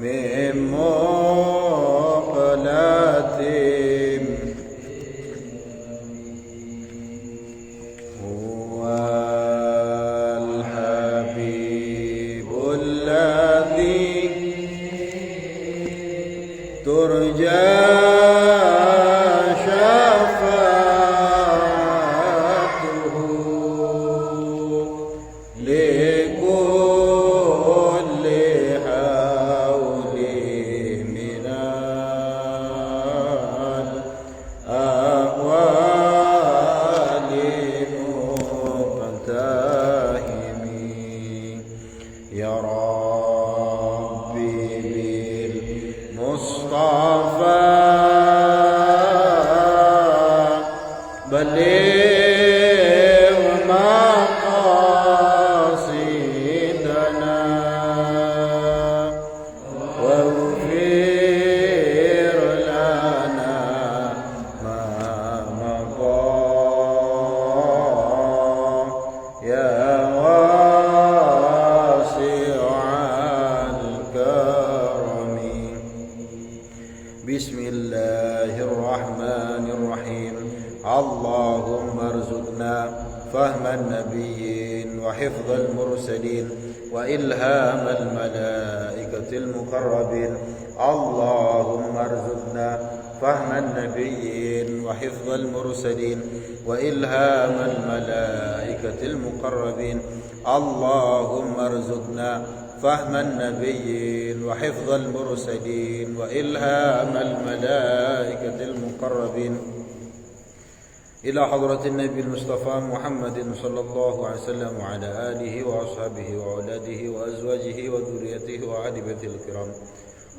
من مقلة هو الحبيب الذي ترجى اللهم ارزقنا فهم النبيين وحفظ المرسلين وإلهام الملائكة المقربين. اللهم ارزقنا فهم النبيين وحفظ المرسلين وإلهام الملائكة المقربين. اللهم ارزقنا فهم النبيين وحفظ المرسلين وإلهام الملائكة المقربين. إلى حضرة النبي المصطفى محمد صلى الله عليه وسلم وعلى آله وأصحابه وأولاده وأزواجه وذريته وأهل بيته الكرام،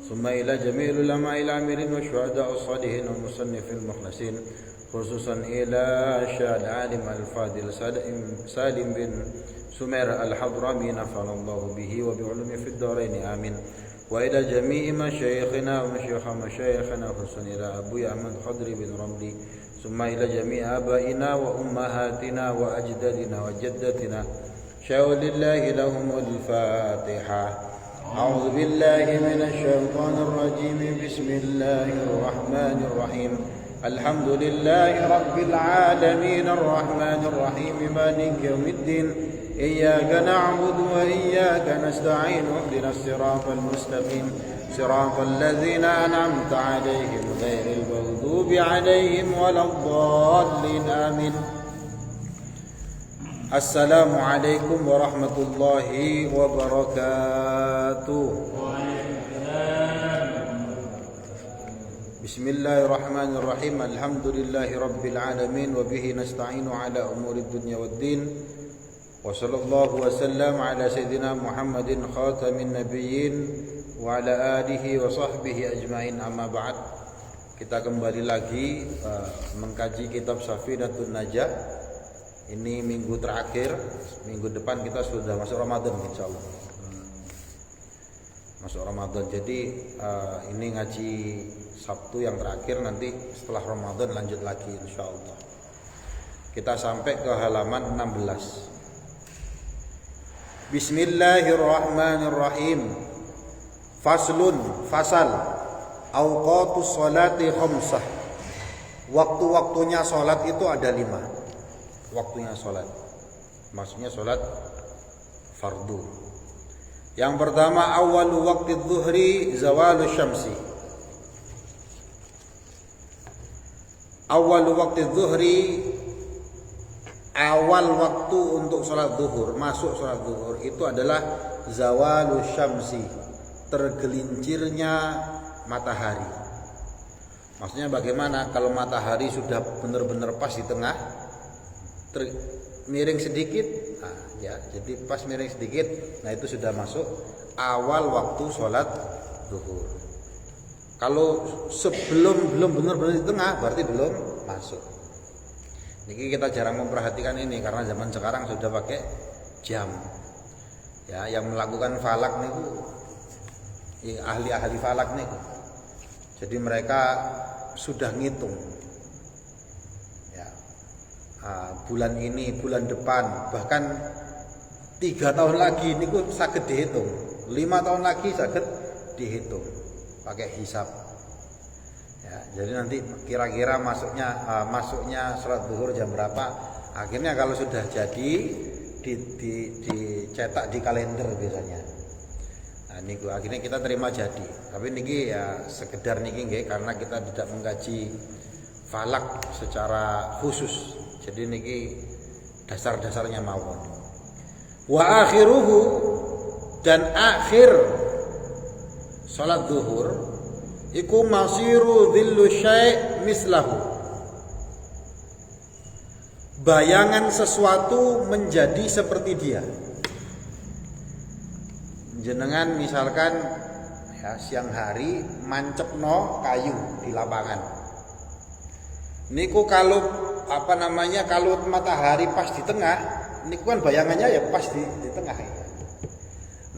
ثم إلى جميع العلماء العاملين والشهداء الصالحين والمصنفين المخلصين، خصوصا إلى الشيخ العالم الفاضل سالم بن سمير الحضرمي نفعنا الله به وبعلومه في الدارين آمين. وإلى جميع مشايخنا ومشايخنا خصوصا إلى أبوي أحمد خضري بن رملي، ثم إلى جميع آبائنا وأمهاتنا وأجدادنا وجدتنا. شاء لله لهم الفاتحة. أعوذ بالله من الشيطان الرجيم. بسم الله الرحمن الرحيم. الحمد لله رب العالمين الرحمن الرحيم مالك يوم الدين. إياك نعبد وإياك نستعين. اهدنا الصراط المستقيم صراط الذين أنعمت عليهم غير المغضوب عليهم ولا الضالين آمين. السلام عليكم ورحمة الله وبركاته. بسم الله الرحمن الرحيم. الحمد لله رب العالمين وبه نستعين على أمور الدنيا والدين، وصلى الله وسلم على سيدنا محمد خاتم النبيين wa ala alihi wa sahbihi ajma'in. Amma ba'd. Kita kembali lagi mengkaji kitab Safinatun Najah. Ini minggu terakhir. Minggu depan kita sudah masuk Ramadan insyaallah. Masuk Ramadan. Jadi ini ngaji Sabtu yang terakhir, nanti setelah Ramadan lanjut lagi insyaallah. Kita sampai ke halaman 16. Bismillahirrahmanirrahim. Faslun, fasal, awqatus sholati khamsah. Waktu-waktunya sholat itu ada 5. Waktunya sholat, maksudnya sholat fardu. Yang pertama, awalu waqti dhuhri zawalu syamsi. Awalu waqti dhuhri, awal waktu untuk sholat zuhur, masuk sholat zuhur itu adalah zawalu syamsi, tergelincirnya matahari. Maksudnya bagaimana? Kalau matahari sudah benar-benar pas di tengah, miring sedikit, nah, ya, jadi pas miring sedikit, nah itu sudah masuk awal waktu sholat zuhur. Kalau belum benar-benar di tengah, berarti belum masuk. Jadi kita jarang memperhatikan ini karena zaman sekarang sudah pakai jam. Ya, yang melakukan falak nih, ahli-ahli falak nih. Jadi mereka sudah ngitung. Ya. Bulan ini, bulan depan, bahkan 3 tahun lagi ini saged dihitung. 5 tahun lagi saged dihitung pakai hisab. Ya, jadi nanti kira-kira masuknya sholat zuhur jam berapa. Akhirnya kalau sudah jadi dicetak di kalender biasanya. Nah, niku akhirnya kita terima jadi. Tapi niki ya sekedar niki nggih karena kita tidak mengkaji falak secara khusus. Jadi niki dasar-dasarnya mawon. Wa akhiruhu, dan akhir salat zuhur iku masiru dhillu syai' mislahu. Bayangan sesuatu menjadi seperti dia. Jenengan misalkan ya, siang hari mancepno kayu di lapangan. Niku kalau kalau matahari pas di tengah, niku kan bayangannya ya pas di tengah ya.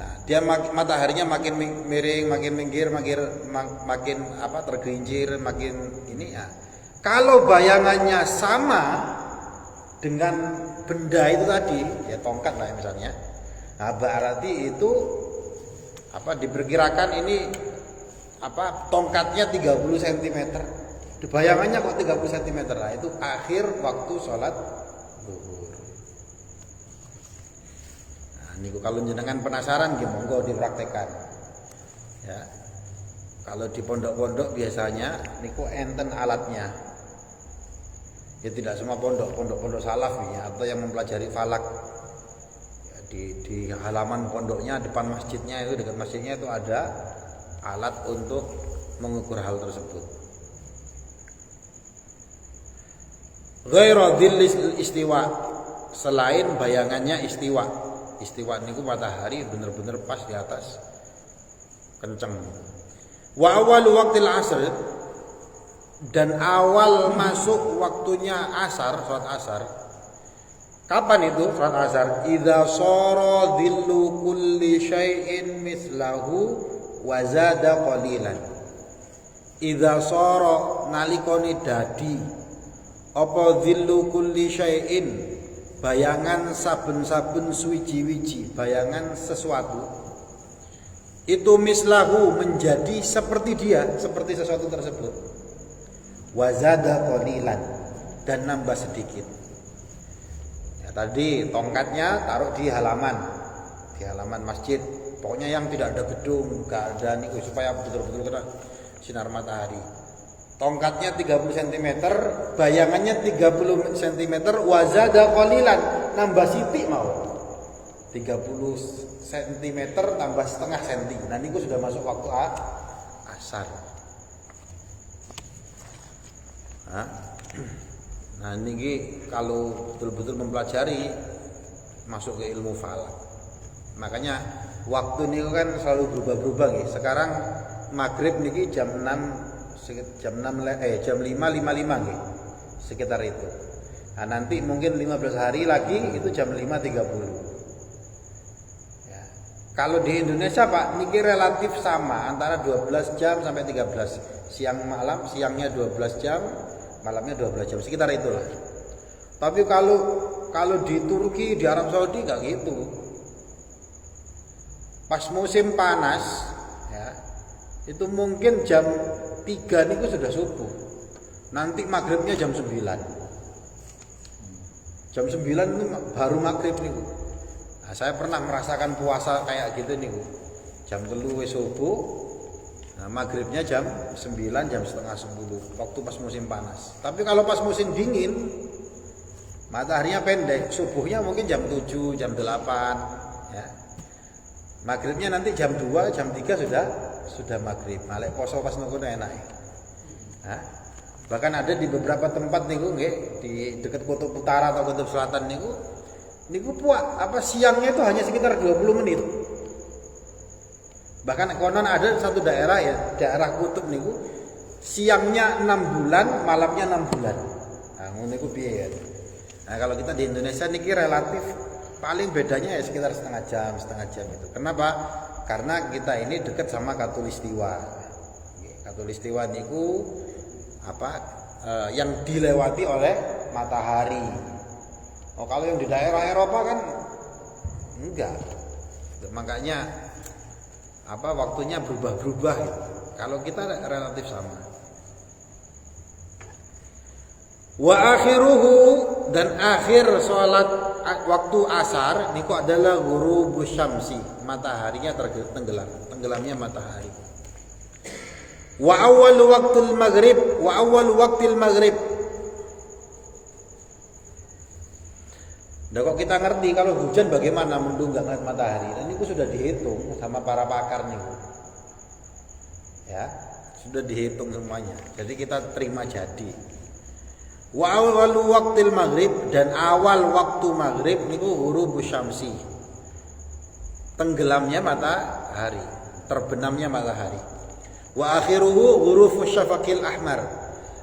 Nah, dia mataharinya makin miring, makin minggir, makin tergelincir, makin ini ya. Kalau bayangannya sama dengan benda itu tadi, ya tongkat lah misalnya. Nah, berarti itu diperkirakan ini tongkatnya 30 cm. Bayangannya kok 30 cm. Nah, itu akhir waktu sholat zuhur. Niku kalau jenengan penasaran nggih monggo dipraktekkan. Ya. Kalau di pondok-pondok biasanya niku enten alatnya. Ya tidak semua pondok salaf ya, atau yang mempelajari falak. Ya, di halaman pondoknya, depan masjidnya itu, dekat masjidnya itu ada alat untuk mengukur hal tersebut. Ghairu dhillis istiwa, selain bayangannya istiwa. Istiwa niku matahari bener-bener pas di atas kenceng. Wa awal waqtil asr, dan awal masuk waktunya asar, salat asar. Kapan itu salat asar? Idza sara dhillu kulli syai'in mislahu wa zada qalilan. Idza sara nalikane dadi apa dhillu kulli syai'in, bayangan saben-saben suwiji-wiji, bayangan sesuatu itu mislahu menjadi seperti dia, seperti sesuatu tersebut. Wazada qalilan, dan nambah sedikit. Ya, tadi tongkatnya taruh di halaman masjid. Pokoknya yang tidak ada gedung, enggak ada niku supaya betul-betul kena sinar matahari. Tongkatnya 30 cm, bayangannya 30 cm, wazada qalilan, nambah sitik mau. 30 cm tambah setengah senti. Nah niku sudah masuk waktu asar. Nah niki kalau betul-betul mempelajari masuk ke ilmu falak. Makanya waktu niku kan selalu berubah-berubah nggih. Sekarang maghrib niki jam 5.55 nggih. Sekitar itu. Nah, nanti mungkin 15 hari lagi itu jam 5.30. Ya. Kalau di Indonesia Pak, niki relatif sama antara 12 jam sampai 13. Siangnya 12 jam, malamnya 12 jam, sekitar itulah. Tapi kalau di Turki, di Arab Saudi enggak gitu. Pas musim panas ya, itu mungkin jam 3 niku sudah subuh. Nanti maghribnya jam 9. Jam 9 itu baru maghrib niku. Nah, saya pernah merasakan puasa kayak gitu niku. Jam 3 wis subuh. Nah, maghribnya jam 9, jam setengah 10. Waktu pas musim panas. Tapi kalau pas musim dingin, mataharinya pendek. Subuhnya mungkin jam 7, jam 8 ya. Maghribnya nanti jam 2, jam 3 sudah maghrib. Malek poso pas niku enak. Nah, bahkan ada di beberapa tempat niku nggih, di dekat kutub utara atau kutub selatan niku siangnya itu hanya sekitar 20 menit. Bahkan konon ada satu daerah ya, daerah kutub niku siangnya 6 bulan, malamnya 6 bulan. Nah, ngono niku piye ya. Nah, kalau kita di Indonesia niki relatif paling bedanya ya sekitar setengah jam itu. Kenapa? Karena kita ini dekat sama Khatulistiwa. Khatulistiwa niku yang dilewati oleh matahari. Oh, kalau yang di daerah Eropa kan enggak. Makanya waktunya berubah-berubah gitu. Kalau kita relatif sama. Wa akhiruhu, dan akhir sholat waktu asar niku adalah ghurubus syamsi, mataharinya tenggelamnya matahari. Wa awal waktul maghrib. Nah, kok kita ngerti kalau hujan bagaimana mendung nggak matahari? Dan itu sudah dihitung sama para pakar nih. Ya, sudah dihitung semuanya. Jadi kita terima jadi. Wa awal waktil maghrib, dan awal waktu maghrib niku ghurubus syamsi. Tenggelamnya matahari, terbenamnya matahari. Wa akhiruhu ghurufus syafaqil ahmar,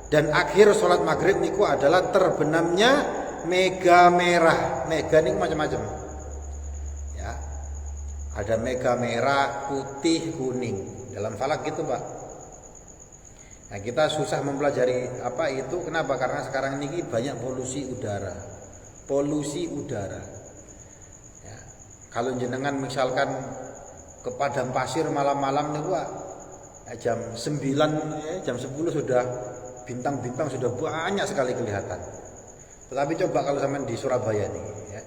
dan akhir salat maghrib niku adalah terbenamnya mega merah. Mega ini macam-macam. Ya. Ada mega merah, putih, kuning. Dalam falak gitu, Pak. Nah, kita susah mempelajari apa itu. Kenapa? Karena sekarang ini banyak polusi udara. Ya. Kalau jenengan misalkan ke padang pasir malam-malam nih, Pak. Jam 9, jam 10 sudah bintang-bintang sudah banyak sekali kelihatan. Tetapi coba kalau sampean di Surabaya nih, ya,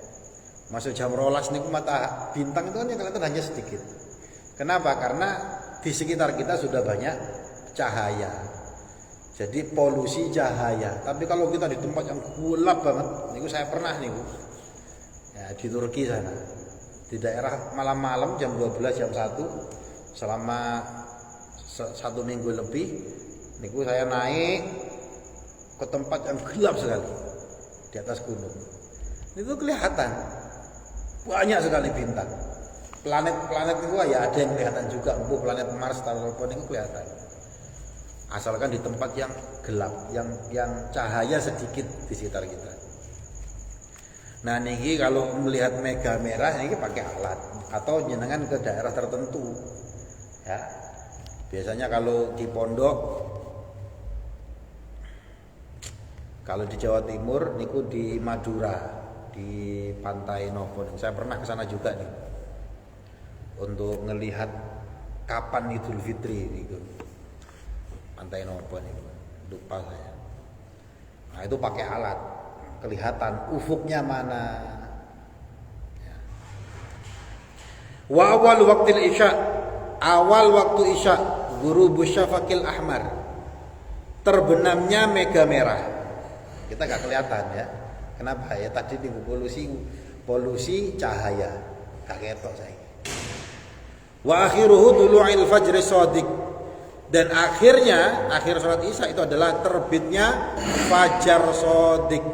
masuk jam 12 nih mata bintang itu kan yang kelihatan hanya sedikit. Kenapa? Karena di sekitar kita sudah banyak cahaya. Jadi polusi cahaya. Tapi kalau kita di tempat yang gelap banget, niku saya pernah niku. Ya, di Turki sana. Di daerah malam-malam jam 12 jam 1 selama 1 minggu lebih niku saya naik ke tempat yang gelap sekali. Di atas gunung itu kelihatan banyak sekali bintang. Planet itu ya ada yang kelihatan juga, planet Mars atau apa itu kelihatan, asalkan di tempat yang gelap, yang cahaya sedikit di sekitar kita. Nah niki kalau melihat mega merah niki pakai alat atau jenengan ke daerah tertentu ya. Biasanya kalau di pondok, kalau di Jawa Timur niku di Madura, di Pantai Nopo. Saya pernah ke sana juga nih. Untuk ngelihat kapan Idul Fitri niku. Pantai Nopo niku. Lupa saya. Nah, itu pakai alat. Kelihatan ufuknya mana. Ya. Wa awal waktil isya. Awal waktu isya, ghurubus syafaqil ahmar. Terbenamnya mega merah. Kita nggak kelihatan ya. Kenapa ya? Tadi di polusi cahaya. Gak ketok saya. Wa akhiruhu tulu'il fajri shadiq. Dan akhir salat Isya itu adalah terbitnya fajar shadiq.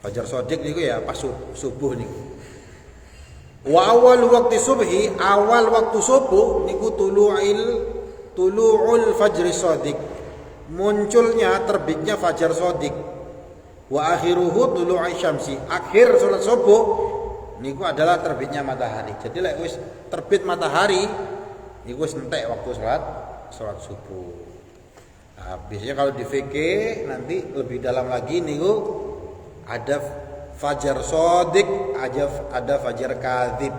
Fajar shadiq niku ya pas subuh niku. Wa awal waktu subhi, awal waktu subuh niku tulu'ul fajri shadiq. Munculnya terbitnya fajar shadiq. Wa akhiruhu tulu'i syamsi. Akhir salat subuh niku adalah terbitnya matahari. Jadi lek wis terbit matahari niku wis entek waktu salat subuh. Nah, biasanya kalau di fikih nanti lebih dalam lagi niku ada fajar shadiq, ada fajar kadzib.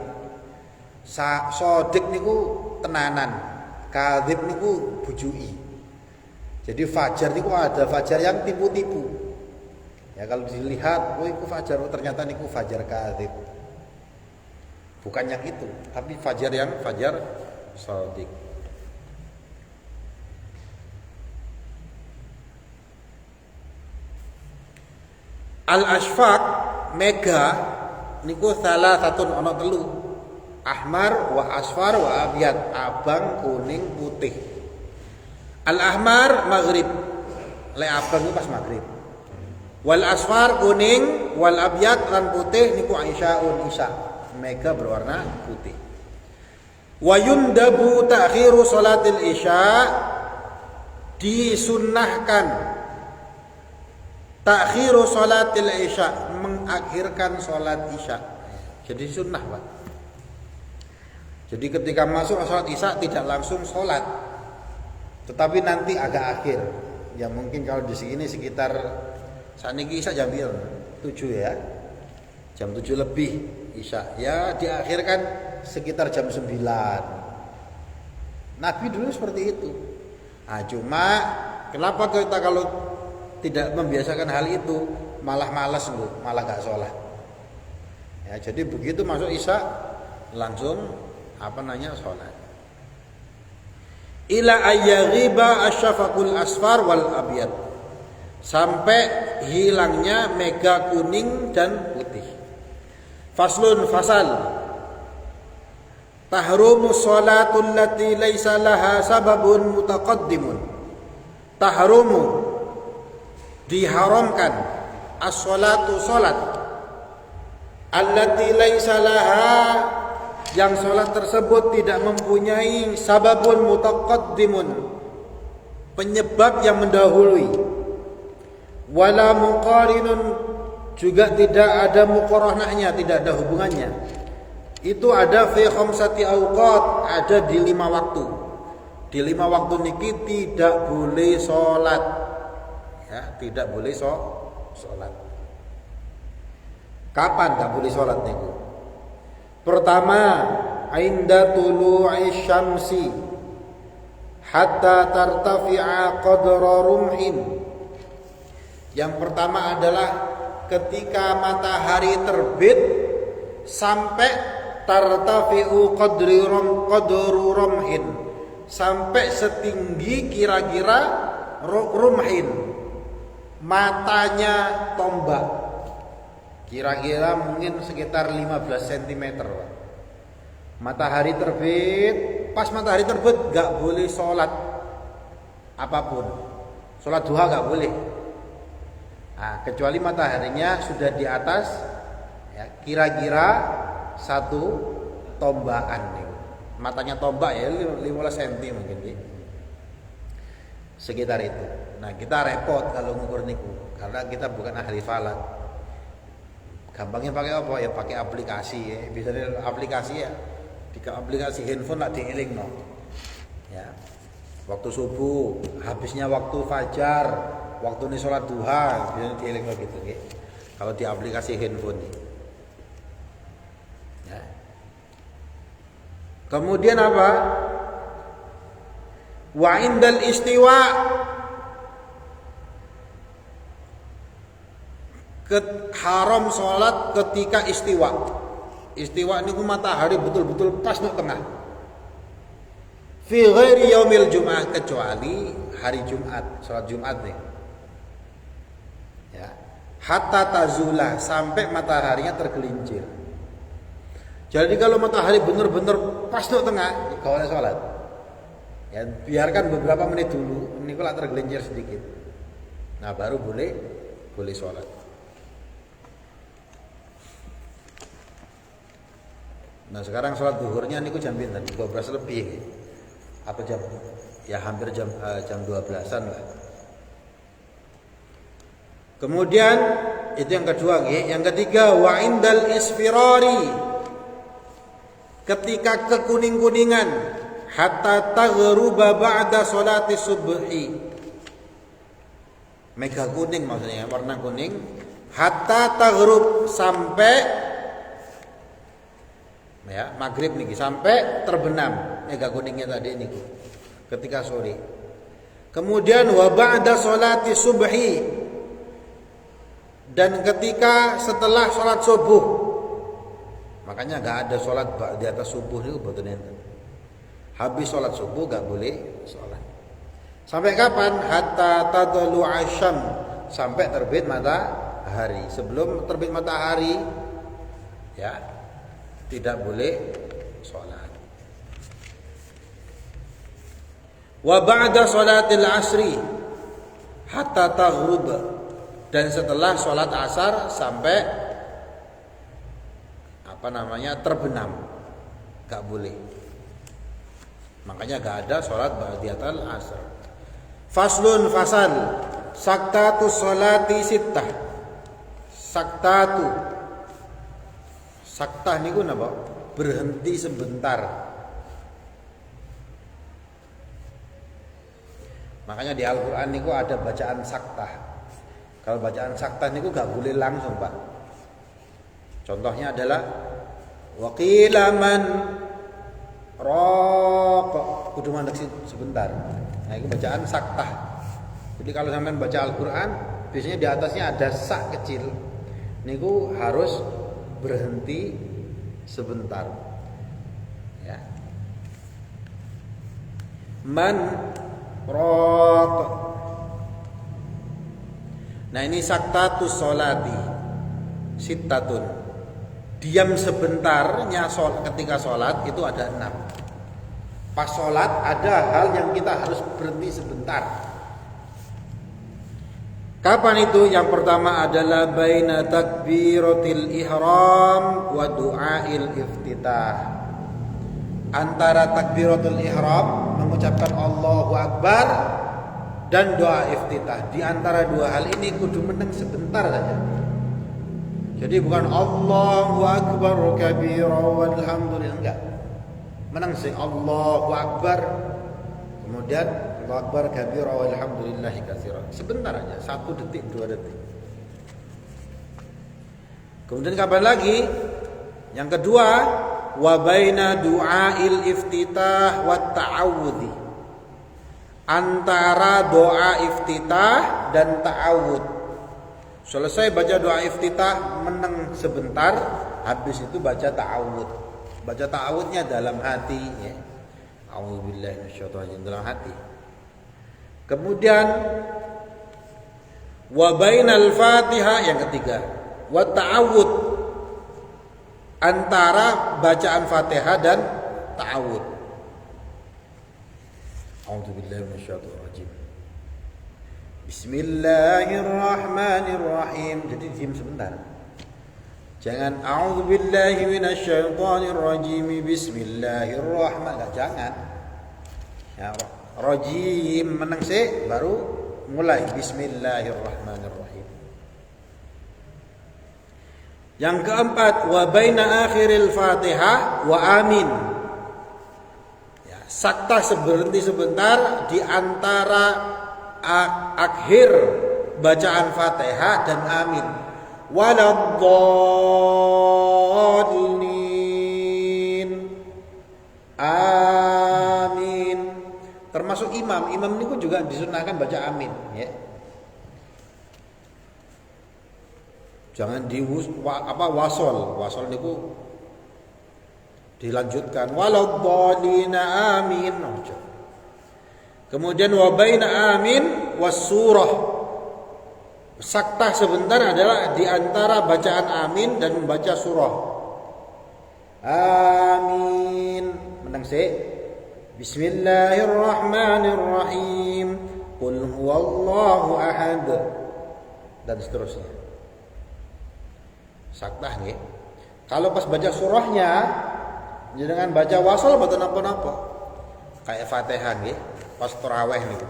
Shadiq niku tenanan, kadzib niku bujui. Jadi fajar niku ada fajar yang tipu-tipu. Ya kalau dilihat, oh itu fajar, ternyata niku fajar kadzib. Bukan yang itu, tapi fajar yang fajar shadiq. Al-asfaq mega niku salah satu ono telu. Ahmar wa asfar wa abyad, abang, kuning, putih. Al-ahmar maghrib, le abang itu pas maghrib. Wal asfar kuning, wal abyad lan putih niku isyaun isya. Mega berwarna putih. Wa yundabu ta'khiru salatil isya, disunnahkan ta'khiru salatil isya, mengakhirkan salat isya. Jadi sunnah, Pak. Jadi ketika masuk salat isya tidak langsung salat, tetapi nanti agak akhir. Ya mungkin kalau di sini sekitar saat ini isya jam 7 ya. Jam 7 lebih isya. Ya diakhirkan sekitar jam 9. Nabi dulu seperti itu. Nah, cuma kenapa kita kalau tidak membiasakan hal itu malah malas malah gak sholat. Ya, jadi begitu masuk isya langsung sholat. Ila ayyaghiba asyafaqul asfar wal abyad, sampai hilangnya mega kuning dan putih. Faslun fasal, tahrumu sholatul lati laisa laha sababun mutaqaddimun. Tahrumu, diharamkan, as-sholatu sholat, allati laisa laha, yang sholat tersebut tidak mempunyai sababun mutaqaddimun, penyebab yang mendahului, wala muqarinun, juga tidak ada muqaranahnya, tidak ada hubungannya. Itu ada fi khamsati awqat, ada di 5 waktu. Di 5 waktu niki tidak boleh sholat. Ya, tidak boleh sholat. Kapan tak boleh sholat niku? Pertama, inda tulu'i syamsi hatta tartafi'a qadra rumhin. Yang pertama adalah ketika matahari terbit sampai tartafi'u qadru rumhin, sampai setinggi kira-kira rumhin, matanya tombak. Kira-kira mungkin sekitar 15 cm. Matahari terbit, pas matahari terbit gak boleh sholat apapun. Sholat duha gak boleh. Nah, kecuali mataharinya sudah di atas ya, kira-kira 1 tombaan nih. Matanya tombak ya 15 cm mungkin ya. Sekitar itu. Nah, kita repot kalau ngukur niku karena kita bukan ahli falak. Gampangnya pakai apa? Ya pakai aplikasi ya. Bisa dari aplikasi ya. Di aplikasi handphone lah dieling no. Ya. Waktu subuh, habisnya waktu fajar, waktu ini sholat duha, bisa dieling no gitu ya. Kalau di aplikasi handphone nih. Ya. Kemudian apa? Wa indal istiwa, haram sholat ketika istiwa. Istiwa ini matahari betul-betul pas di tengah. Fi ghairi yaumil jum'ah, kecuali hari Jumat, sholat Jumat nih. Ya. Hatta tazula, sampai mataharinya tergelincir. Jadi kalau matahari benar-benar pas di tengah, kau boleh sholat. Ya, biarkan beberapa menit dulu, ini kalau tergelincir sedikit. Nah, baru boleh sholat. Nah, sekarang sholat zuhurnya niku jam pinten? 12 lebih. Apa jam? Ya hampir jam 12-an lah. Kemudian itu yang kedua, yang ketiga wa indal isfirari, ketika kekuning-kuningan, hatta taghruba ba'da sholati subhi. Mega kuning maksudnya, warna kuning, hatta taghrub, sampai ya maghrib nih sampai terbenam mega kuningnya tadi niku ketika sore. Kemudian wa ba'da sholati subhi, dan ketika setelah sholat subuh. Makanya gak ada sholat di atas subuh niku mboten enten. Habis sholat subuh gak boleh sholat. Sampai kapan? Hatta tadlu asyam, sampai terbit matahari. Sebelum terbit matahari ya tidak boleh sholat. Wa ba'da sholatil asri hatta taghrub, dan setelah sholat asar sampai terbenam, gak boleh. Makanya gak ada sholat ba'diyatul asr. Faslun fasal, saktatu sholati sittah. Saktah niku napa? Berhenti sebentar. Makanya di Al-Qur'an niku ada bacaan saktah. Kalau bacaan saktah niku gak boleh langsung, Pak. Contohnya adalah wa qila man kudu mandek sebentar. Nah, itu bacaan saktah. Jadi kalau sampean baca Al-Qur'an, biasanya di atasnya ada sak kecil. Niku harus berhenti sebentar. Ya. Man raq. Nah, ini saktatus sholati. Sittatun. Diam sebentarnya ketika sholat itu ada 6. Pas sholat ada hal yang kita harus berhenti sebentar. Kapan itu? Yang pertama adalah baina takbiratil ihram wa du'ail iftitah. Antara takbiratul ihram mengucapkan Allahu Akbar dan doa iftitah. Di antara dua hal ini kudu meneng sebentar saja. Jadi bukan Allahu Akbar kabira walhamdulillah, enggak. Menang sih Allahu Akbar, kemudian Allahu Akbar kabira walhamdulillahi katsiran. Sebentar aja, 1 detik 2 detik. Kemudian kapan lagi? Yang kedua, wa baina du'ail iftitah wat ta'awudzi. Antara doa iftitah dan ta'awudz. Selesai baca doa iftitah, meneng sebentar, habis itu baca ta'awudz. Baca ta'awudznya dalam hati, ya. A'udzubillahi minasyaitonir rajim, dalam hati. Kemudian wa bainal Fatihah, yang ketiga, wa ta'awudz, antara bacaan Fatihah dan ta'awudz. A'udzubillahi minasyaitonir rajim. Bismillahirrahmanirrahim. Jadi diam sebentar. Jangan a'udzubillahi minasyaitonirrajim. Bismillahirrahmanirrahim. Jangan. Ya, rajim meneng sih baru mulai bismillahirrahmanirrahim. Yang keempat, wa baina akhiril Fatihah wa amin. Ya, sakta berhenti sebentar di antara akhir bacaan Fatihah dan amin. Waladdallin. Amin. Termasuk imam niku juga disunahkan baca amin, ya. Jangan wasol niku dilanjutkan waladdallin amin. Kemudian wa baina amin was surah. Saktah sebentar adalah di antara bacaan amin dan membaca surah. Amin. Menang sih. Bismillahirrahmanirrahim. Qul huwallahu ahad. Dan seterusnya. Saktah nih. Kalau pas baca surahnya jangan baca wasal atau napa-napa. Kayak Fatihah nggih. Pas tarawih niku.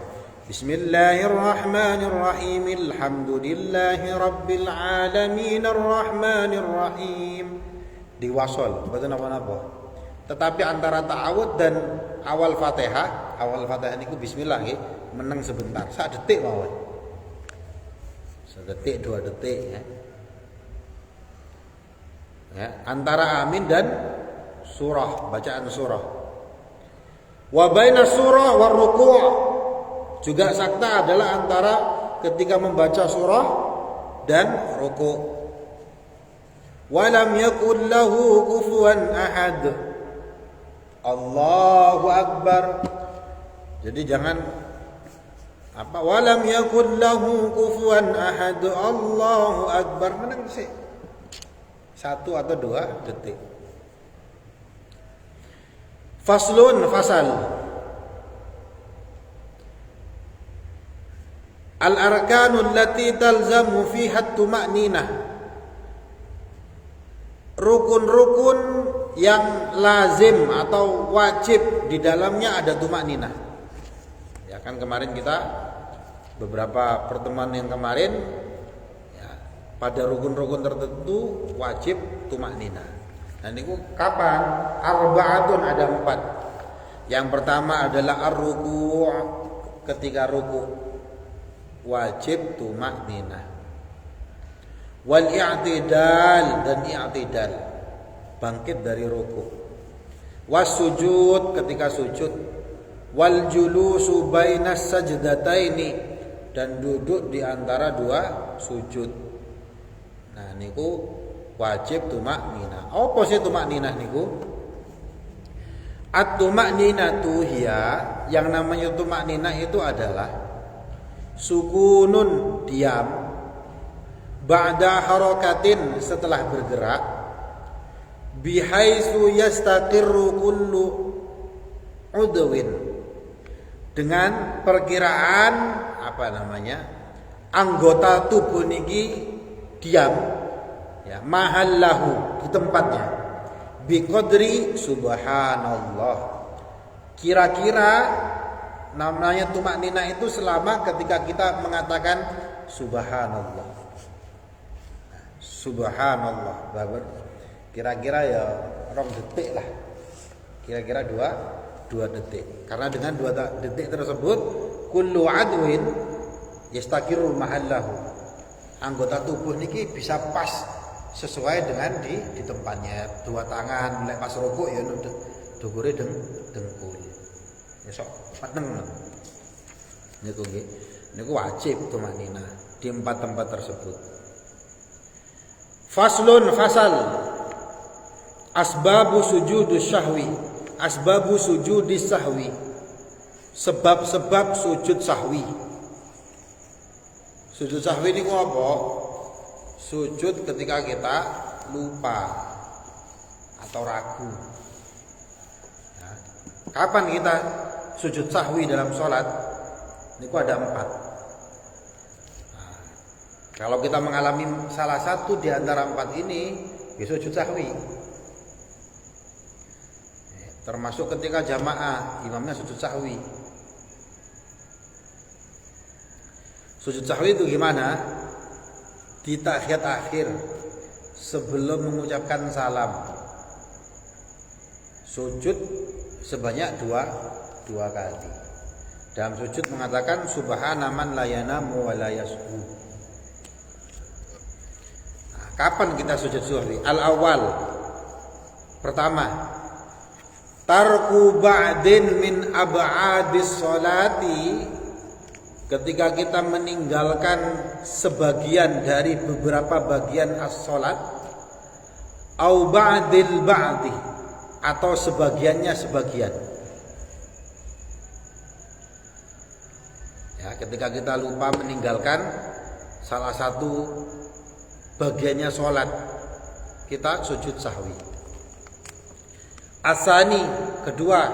Bismillahirrahmanirrahim. Alhamdulillahi rabbil alamin arrahmanir rahim. Diwasol, mboten napa-napa. Tetapi antara ta'awudz dan awal Fatihah niku bismillah nggih, meneng sebentar, 1 detik mawon. 1 detik, 2 detik, ya. Ya, antara amin dan surah, bacaan surah. Wa baina surah war ruku'. Juga sakta adalah antara ketika membaca surah dan ruku'. Wa lam yakul lahu kufuwan ahad. Allahu akbar. Jadi jangan wa lam yakul lahu kufuwan ahad. Allahu akbar, menang sih. 1 atau 2 detik. Faslun, fasal. Al-arkanul lati talzamu fiha at-tuma'ninah. Rukun-rukun yang lazim atau wajib di dalamnya ada tuma'ninah. Ya kan kemarin kita beberapa pertemuan yang kemarin ya, pada rukun-rukun tertentu wajib tuma'ninah. Nah niku kapan? Arba'atun, ada 4. Yang pertama adalah ar-ruku', ketika ruku' wajib tumakninah. Wal i'tidal, dan i'tidal, bangkit dari ruku'. wasujud ketika sujud, wal julusu bainas sajdataini dan duduk di antara dua sujud. Nah niku wajib tumakninah. Apa sih tumakninah niku? At-tumakninatu hiya, yang namanya tumakninah itu adalah sukunun, diam, ba'da harakatin, setelah bergerak, bihaitsu yastaqirru kullu udwin, dengan perkiraan anggota tubuh niki diam ya, mahallahu, di tempatnya, biqadri subhanallah. Kira-kira namanya tumakninah itu selama ketika kita mengatakan subhanallah. Subhanallah, kira-kira ya 2 detik lah. Kira-kira 2 detik. Karena dengan 2 detik tersebut kullu adwin yastaqiru mahallahu. Anggota tubuh niki bisa pas sesuai dengan di tempatnya. 2 tangan lek pas rukuk ya dukure dengkul. Ya sok padeng. Niku nggih. Niku wajib tumakninah di 4 tempat tersebut. Faslun, fasal. Asbabu sujudus sahwi. Asbabu sujudis sahwi. Sebab-sebab sujud sahwi. Sujud sahwi niku apa? Sujud ketika kita lupa atau ragu. Nah, kapan kita sujud sahwi dalam sholat? Niku ada 4. Nah, kalau kita mengalami salah satu di antara 4 ini, ya sujud sahwi. Termasuk ketika jamaah, imamnya sujud sahwi. Sujud sahwi itu gimana? Di tahiyat akhir sebelum mengucapkan salam, sujud sebanyak 2 kali. Dalam sujud mengatakan subhana man la yanamu wa la yashu. Nah, kapan kita sujud sahwi? Al-awwal. Pertama, tarku ba'din min ab'adis sholati, ketika kita meninggalkan sebagian dari beberapa bagian as-sholat, au ba'dil ba'di, atau sebagiannya sebagian. Ya, ketika kita lupa meninggalkan salah satu bagiannya sholat, kita sujud sahwi. Asani, kedua,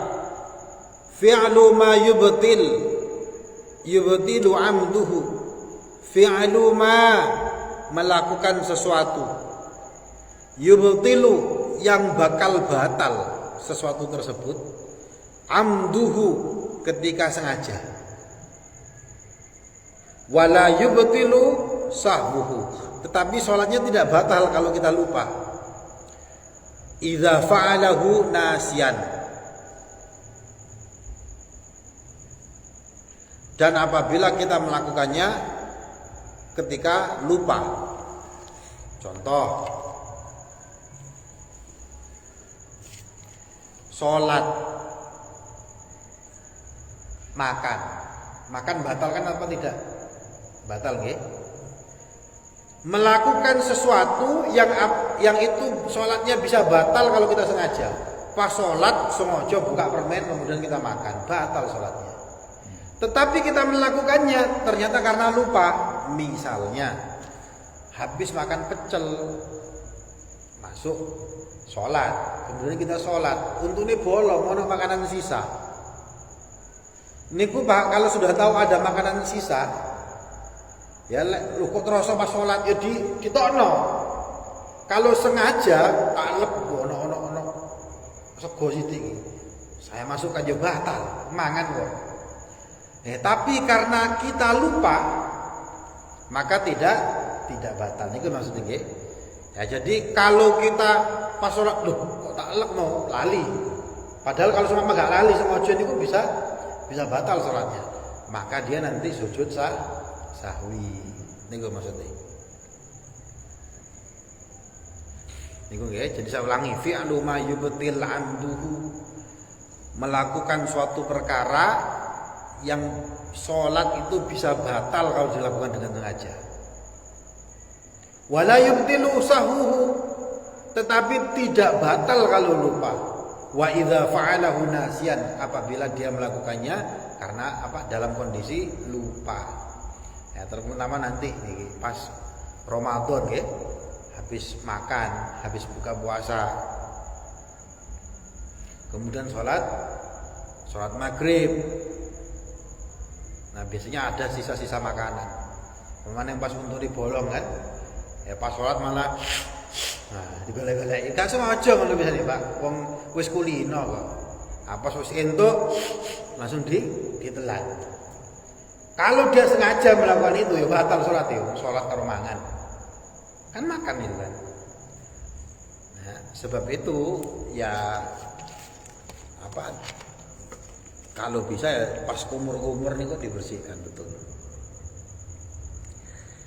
fi'lu ma yubtilu amduhu. Fi'lu ma, melakukan sesuatu, yubtilu, yang bakal batal sesuatu tersebut, amduhu, ketika sengaja, wala yubtilu sahbuhu, tetapi sholatnya tidak batal kalau kita lupa. Idza fa'alahu nasiyan, dan apabila kita melakukannya ketika lupa. Contoh, sholat, makan batalkan apa tidak? Batal nggih. Melakukan sesuatu yang itu sholatnya bisa batal kalau kita sengaja. Pas sholat sengaja buka permen kemudian kita makan, batal sholatnya. Tetapi kita melakukannya ternyata karena lupa. Misalnya habis makan pecel, masuk sholat, kemudian kita sholat, untune bolong, ono makanan sisa. Niku kalau sudah tahu ada makanan sisa, ya lu kok terasa pas sholat ya ditokno. Kalau sengaja talep ono sego sithik. Saya masukkan ya batal, mangan kok. Tapi karena kita lupa, maka tidak batal. Niku maksudnya nggih. Ya jadi kalau kita pas sholat, loh kok taklek mau lali. Padahal kalau semua enggak lali sengaja niku bisa batal sholatnya. Maka dia nanti sujud sahwi. Niku maksudnya. Niku nggih, jadi saya ulangi, fi'lu ma yubtil amduhu, melakukan suatu perkara yang sholat itu bisa batal kalau dilakukan dengan sengaja. Wala yubtilu sahuhu, tetapi tidak batal kalau lupa. Wa idza fa'alahu nasiyan, apabila dia melakukannya karena dalam kondisi lupa. Ya, terutama nanti nih pas Ramadan nggih. Habis makan, habis buka puasa, kemudian sholat maghrib. Nah biasanya ada sisa-sisa makanan. Kemana yang pas untuk dibolong kan? Ya pas sholat malah, nah digolek-golek. Gak sengaja kalau misalnya Pak, wong wis kulino kok. Apa wis entuk langsung ditelan. Kalau dia sengaja melakukan itu ya batal sholat ya, sholat karo mangan. Kan makan itu kan. Nah, sebab itu ya kalau bisa ya pas kumur-kumur nih kok dibersihkan betul.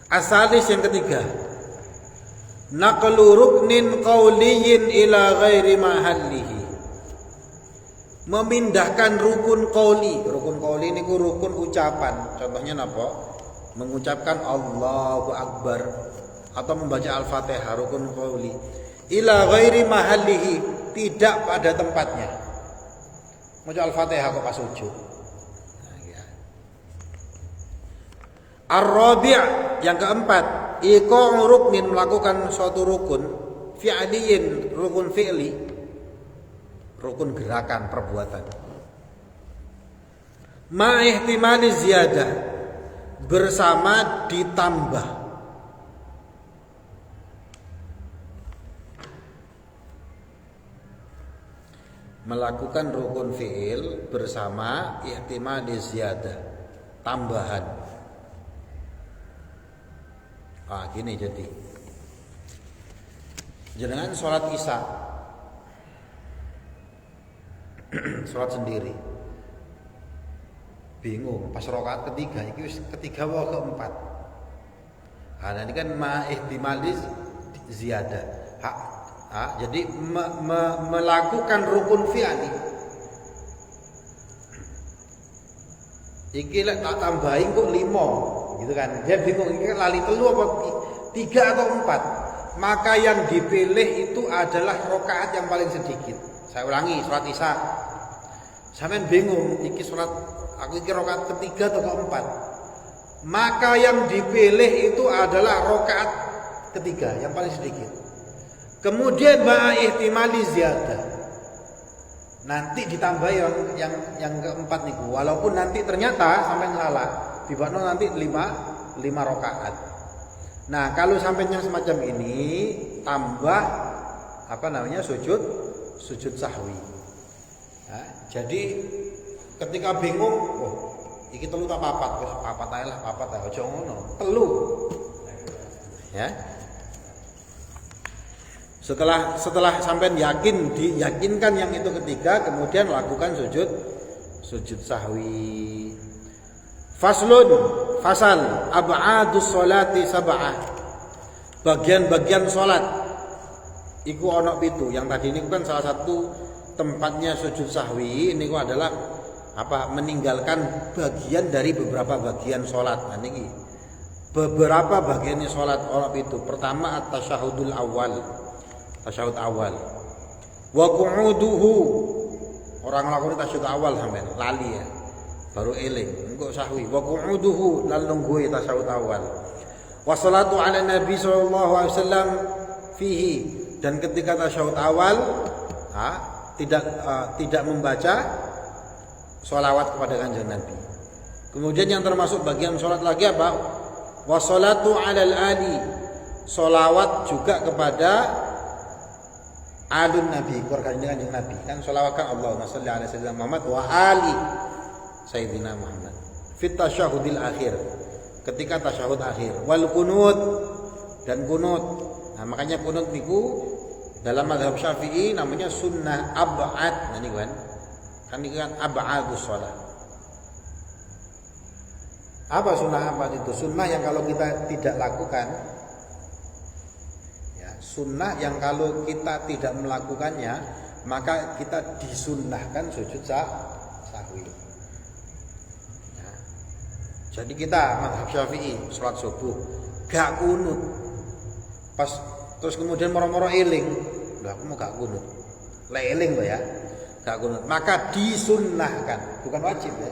Asalis yang ketiga, naqlu ruknin qawliyin ila ghairi mahallihi, memindahkan rukun qauli. Rukun qauli niku rukun ucapan. Contohnya napa? Mengucapkan Allahu Akbar atau membaca Al-Fatihah, rukun qauli, ila ghairi mahallihi, tidak pada tempatnya. Maca Al-Fatihah kok pas sujud. Nah, ya. Ar-rabi', yang keempat, iqa'u ruknin, melakukan suatu rukun, fi'liyin, rukun fi'li, rukun gerakan, perbuatan. Ma ihtimali ziyadah, bersama ditambah. Melakukan rukun fi'il bersama ihtimali ziyadah, tambahan. Gini jadi jenengan sholat isya sholat sendiri bingung pas rakaat ketiga iki wis ketiga wae keempat. Nah ini kan ma ihtimali ziyadah. Jadi melakukan rukun fi'li. Iki lek tak tambahin kok 5, gitu kan. Dia bingung iki lali 3 apa 3 atau 4. Maka yang dipilih itu adalah rakaat yang paling sedikit. Saya ulangi, sholat isya. Sampeyan bingung iki sholat aku iki rakaat ketiga atau keempat. Maka yang dipilih itu adalah rakaat ketiga yang paling sedikit. Kemudian ma'a ihtimali ziyadah, nanti ditambah yang keempat niku, walaupun nanti ternyata sampai salah dibakno nanti 5 rakaat. Nah kalau sampainya semacam ini tambah sujud sahwi. Nah, jadi ketika bingung, iki telu tak papat ae lah, aja ngono. Telu. Ya. Setelah sampean diyakinkan yang itu ketiga, kemudian lakukan sujud sahwi. Fasal ab'adus sholati sab'ah. Bagian-bagian salat iku ana 7. Yang tadi ini kan salah satu tempatnya sujud sahwi, ini adalah meninggalkan bagian dari beberapa bagian salat. Nah niki beberapa bagiannya salat ana 7. Pertama at-tasyahudul awal. Tasyahud awal. Wa qu'uduhu. Orang nglakoni tasyahud awal sampean lali ya. Baru eling, engko sahwi. Wa qu'uduhu, lan nungguhe tasyahud awal. Wa sholatu ala nabi sallallahu alaihi wasallam fihi, dan ketika tasyahud awal tidak membaca sholawat kepada kanjeng Nabi. Kemudian yang termasuk bagian sholat lagi apa? Wa sholatu alal ali, sholawat juga kepada alun Nabi, keluarga kanjeng Nabi. Kan sholawat kan Allahumma sholli ala sayyidina Muhammad wa ali sayyidina Muhammad fit tasyahudil akhir, ketika tasyahud akhir. Wal kunut, dan kunut. Nah makanya kunut niku dalam mazhab Syafi'i namanya sunnah ab'ad. Nah niku kan niku kan ab'adus shalah. Apa sunnah ab'ad itu? Sunnah yang kalau kita tidak lakukan, ya, Sunnah yang kalau kita tidak melakukannya maka kita disunnahkan sujud sahwi. Ya. Jadi kita mazhab Syafi'i sholat subuh gak kunut. Pas terus kemudian moro-moro eling, lah aku mau gak kunut. Lek eling loh ya. Gak kunut. Maka disunnahkan, bukan wajib ya.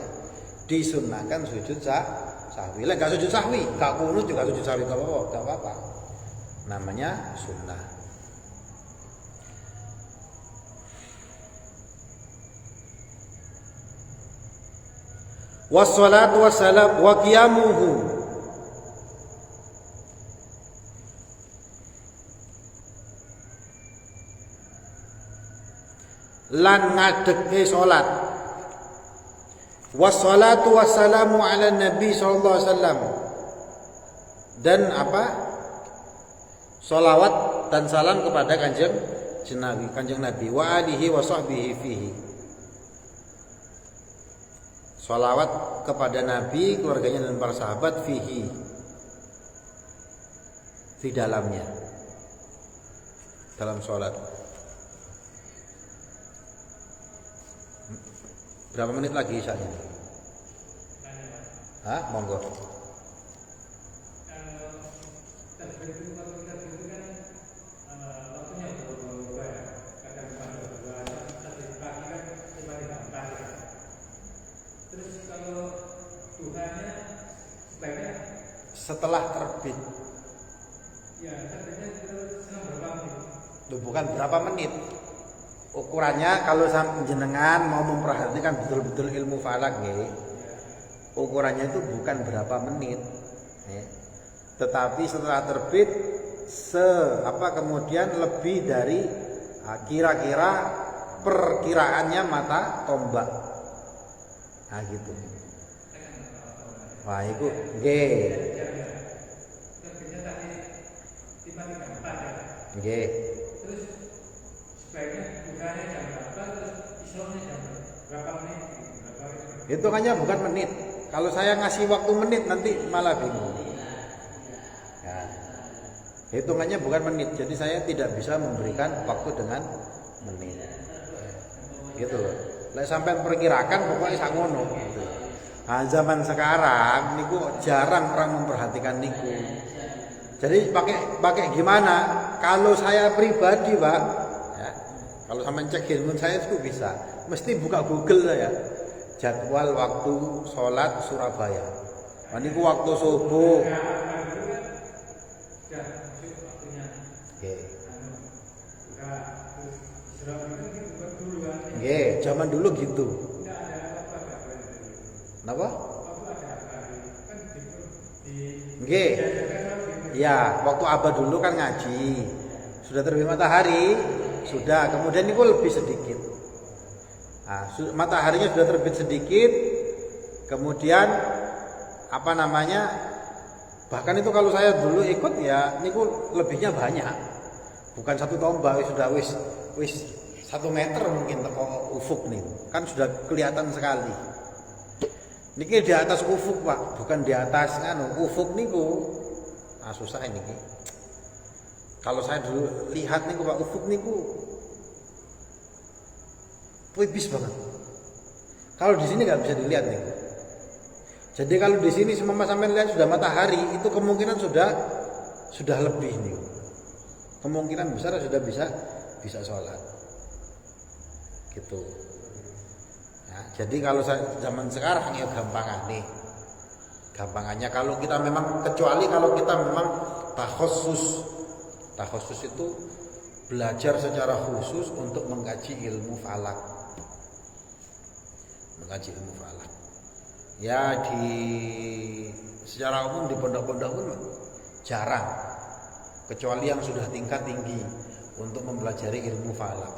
Disunnahkan sujud sahwi. Lek gak sujud sahwi, gak kunut juga sujud sahwi gak apa-apa. Namanya sunnah. Wassalatu wassalam wa qiyamuhu lan ngadeke salat. Wassalatu wassalamu ala nabi sallallahu alaihi wasallam. Dan apa? Salawat dan salam kepada kanjeng Nabi wa alihi wa sahbihi fihi. Salawat kepada Nabi, keluarganya dan para sahabat fihi, di dalamnya, dalam sholat. Berapa menit lagi isanya? Hah? Monggo. Setelah terbit. Ya, terbitnya berapa menit? Bukan berapa menit. Ukurannya kalau jenengan mau memperhatikan betul-betul ilmu falak nggih. Ukurannya itu bukan berapa menit. Tetapi setelah terbit kemudian lebih dari kira-kira perkiraannya mata tombak. Nah gitu. Wah, itu nggih. Nggih. Terus sebaiknya bukannya jam berapa, terus islamnya jam berapa menit? Hitungannya bukan menit. Kalau saya ngasih waktu menit nanti malah bingung. Ya. Hitungannya bukan menit. Jadi saya tidak bisa memberikan waktu dengan menit. Gitu loh. Lah sampai perkirakan pokoknya sak ngono gitu. Nah, zaman sekarang niku jarang orang memperhatikan niku. Jadi pakai gimana? Kalau saya pribadi, Pak, ya, kalau sampean cek handphone saya itu bisa. Mesti buka Google saya. Jadwal waktu sholat Surabaya. Nah, niku waktu subuh. Nggih, zaman dulu gitu. Kenapa? Nggih. Ya, waktu abad dulu kan ngaji. Sudah terbit matahari, sudah. Kemudian itu lebih sedikit. Nah, mataharinya sudah terbit sedikit. Kemudian bahkan itu kalau saya dulu ikut ya, niku lebihnya banyak. Bukan satu tombak, sudah wis 1 meter mungkin teko ufuk nih. Kan sudah kelihatan sekali. Niki di atas ufuk, Pak, bukan di atas ufuk niku. Susah ini. Kalau saya dulu lihat niku Pak, ufuk niku tipis banget. Kalau di sini nggak bisa dilihat nih. Jadi kalau di sini semua sampai lihat sudah matahari, itu kemungkinan sudah lebih nih. Kemungkinan besar sudah bisa sholat. Gitu. Ya, jadi kalau zaman sekarang ya gampangannya kalau kita memang, kecuali kalau kita memang takhossus itu belajar secara khusus untuk mengkaji ilmu falak. Ya secara umum di pondok-pondok pun jarang, kecuali yang sudah tingkat tinggi untuk mempelajari ilmu falak,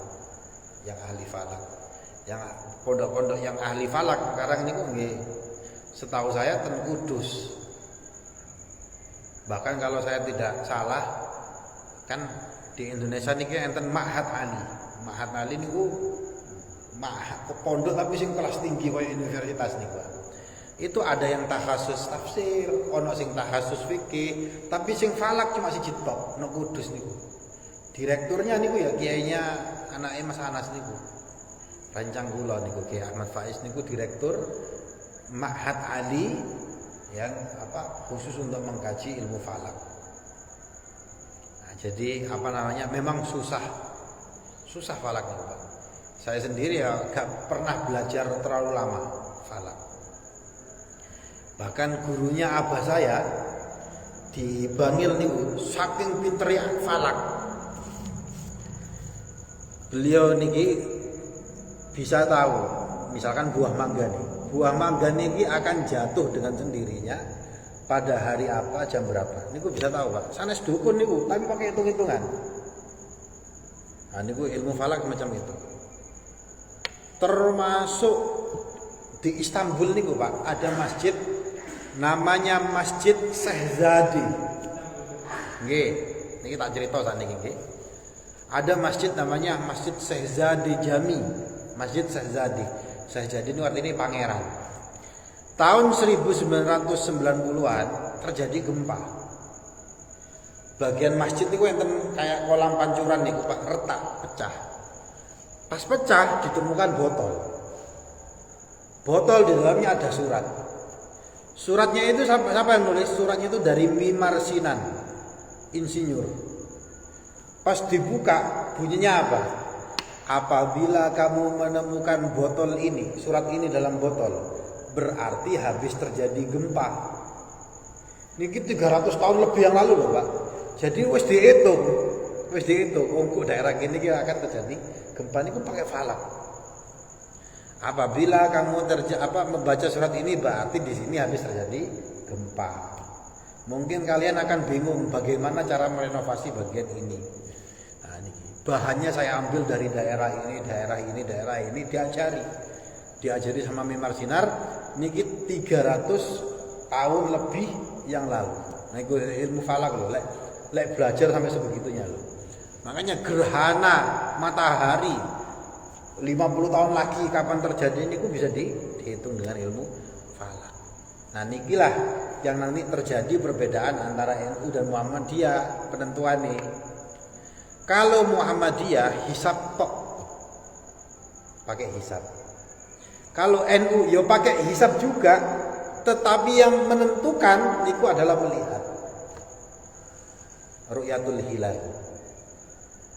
yang ahli falak. Yang pondok-pondok yang ahli falak sekarang ini nggih, setahu saya ten Kudus. Bahkan kalau saya tidak salah, kan di Indonesia niki enten Ma'had Ali. Ma'had Ali niku pondok tapi sing kelas tinggi kaya universitas niku. Itu ada yang takhasus tafsir, ono sing takhasus fikih, tapi sing falak cuma siji tok nang Kudus niku. Direkturnya niku ya kiainya anaknya Mas Anas niku. Rancang kula niku Kiai Ahmad Faiz niku direktur Ma'had Ali yang khusus untuk mengkaji ilmu falak. Nah, jadi memang susah falak niku, Pak. Saya sendiri ya gak pernah belajar terlalu lama falak. Bahkan gurunya abah saya di Bangil niku saking pinternya falak. Beliau niki bisa tahu, misalkan buah mangga nih. Buah mangga niki akan jatuh dengan sendirinya pada hari apa, jam berapa. Niku bisa tahu, Pak. Sanes dukun niku, tapi pakai hitung-hitungan. Nah, niku ilmu falak macam itu. Termasuk di Istanbul niku, Pak, ada masjid namanya Masjid Sehzadi. Nggih, niki tak cerita sakniki nggih. Ada masjid namanya Masjid Sehzadi Jami. Masjid Sehzadi. Sehzadi itu artinya pangeran. Tahun 1990-an terjadi gempa. Bagian masjid itu enten kayak kolam pancuran niku, Pak, retak, pecah. Pas pecah ditemukan botol. Botol di dalamnya ada surat. Suratnya itu siapa yang nulis? Suratnya itu dari Mimar Sinan, insinyur. Pas dibuka bunyinya apa? Apabila kamu menemukan botol ini, surat ini dalam botol, berarti habis terjadi gempa. Niki 300 tahun lebih yang lalu loh, Pak. Jadi wis dihitung. Untuk daerah gini akan terjadi gempa niku pakai falak. Apabila kamu membaca surat ini berarti di sini habis terjadi gempa. Mungkin kalian akan bingung bagaimana cara merenovasi bagian ini. Nah, ini bahannya saya ambil dari daerah ini diajari sama Mimar Sinar niki 300 tahun lebih yang lalu. Nah, itu ilmu falak loh, lek belajar sampai sebegitunya loh. Makanya gerhana matahari 50 tahun lagi kapan terjadi ini bisa dihitung dengan ilmu falak. Nah, nikilah yang nanti terjadi perbedaan antara NU dan Muhammadiyah penentuannya. Kalau Muhammadiyah hisab tok, pakai hisab. Kalau NU ya pakai hisab juga, tetapi yang menentukan itu adalah melihat ru'yatul hilal.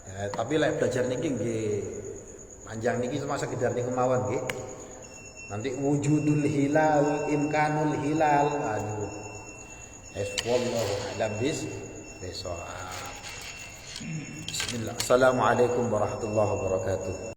Ya, tapi lek belajar niki nggih panjang niki cuma sekedar niku mawon nggih. Nanti wujudul hilal, imkanul hilal, aduh. Wallahu a'lam bissawab. Bismillah. Assalamualaikum warahmatullahi wabarakatuh.